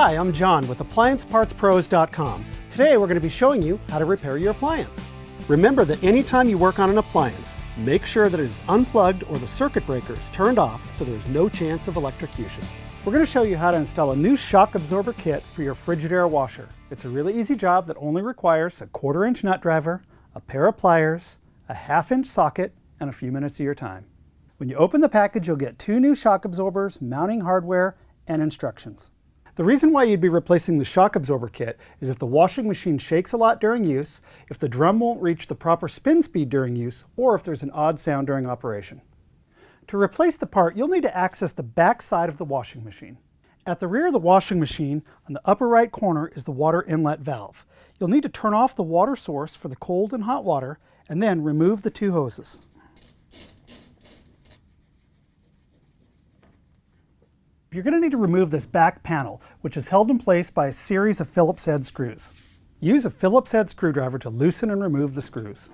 Hi, I'm John with AppliancePartsPros.com. Today we're going to be showing you how to repair your appliance. Remember that anytime you work on an appliance, make sure that it is unplugged or the circuit breaker is turned off so there's no chance of electrocution. We're going to show you how to install a new shock absorber kit for your Frigidaire washer. It's a really easy job that only requires a 1/4-inch nut driver, a pair of pliers, a 1/2-inch socket, and a few minutes of your time. When you open the package, you'll get 2 new shock absorbers, mounting hardware, and instructions. The reason why you'd be replacing the shock absorber kit is if the washing machine shakes a lot during use, if the drum won't reach the proper spin speed during use, or if there's an odd sound during operation. To replace the part, you'll need to access the back side of the washing machine. At the rear of the washing machine, on the upper right corner is the water inlet valve. You'll need to turn off the water source for the cold and hot water, and then remove the 2 hoses. You're going to need to remove this back panel, which is held in place by a series of Phillips head screws. Use a Phillips head screwdriver to loosen and remove the screws.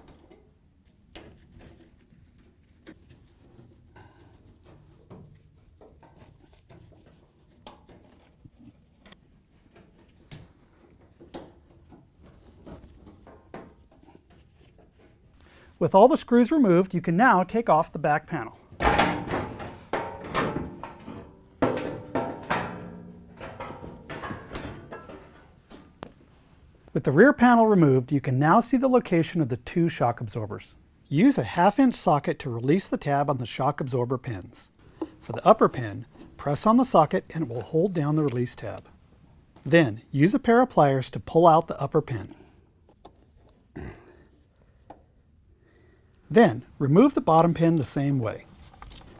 With all the screws removed, you can now take off the back panel. With the rear panel removed, you can now see the location of the 2 shock absorbers. Use a 1/2-inch socket to release the tab on the shock absorber pins. For the upper pin, press on the socket and it will hold down the release tab. Then, use a pair of pliers to pull out the upper pin. Then, remove the bottom pin the same way.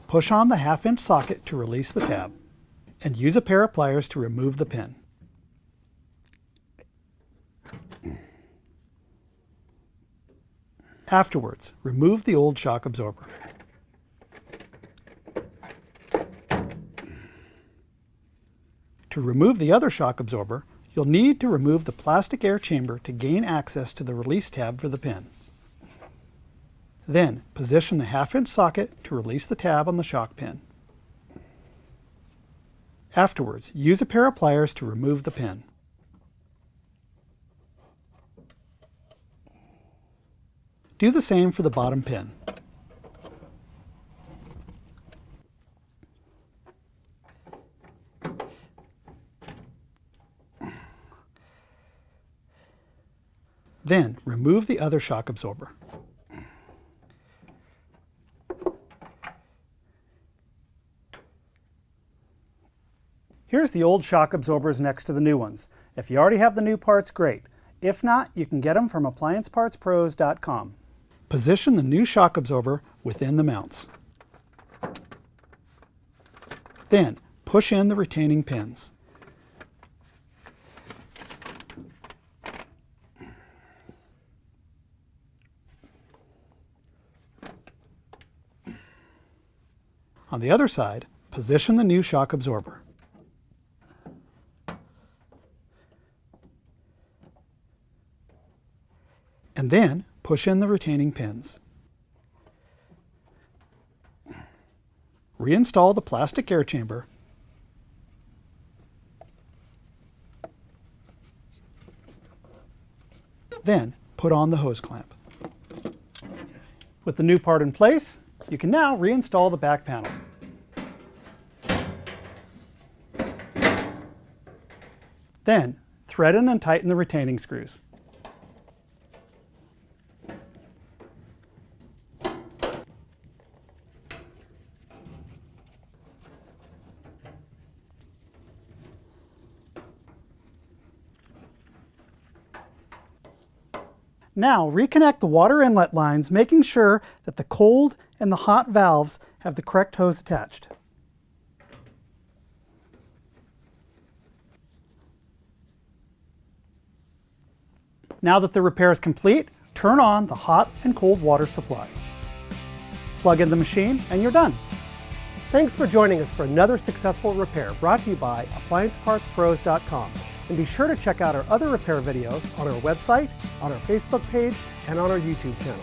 Push on the 1/2-inch socket to release the tab, and use a pair of pliers to remove the pin. Afterwards, remove the old shock absorber. To remove the other shock absorber, you'll need to remove the plastic air chamber to gain access to the release tab for the pin. Then, position the 1/2-inch socket to release the tab on the shock pin. Afterwards, use a pair of pliers to remove the pin. Do the same for the bottom pin. Then, remove the other shock absorber. Here's the old shock absorbers next to the new ones. If you already have the new parts, great. If not, you can get them from AppliancePartsPros.com. Position the new shock absorber within the mounts. Then, push in the retaining pins. On the other side, position the new shock absorber. And then, push in the retaining pins. Reinstall the plastic air chamber. Then, put on the hose clamp. With the new part in place, you can now reinstall the back panel. Then, thread in and tighten the retaining screws. Now, reconnect the water inlet lines, making sure that the cold and the hot valves have the correct hose attached. Now that the repair is complete, turn on the hot and cold water supply. Plug in the machine and you're done. Thanks for joining us for another successful repair brought to you by AppliancePartsPros.com. And be sure to check out our other repair videos on our website, on our Facebook page, and on our YouTube channel.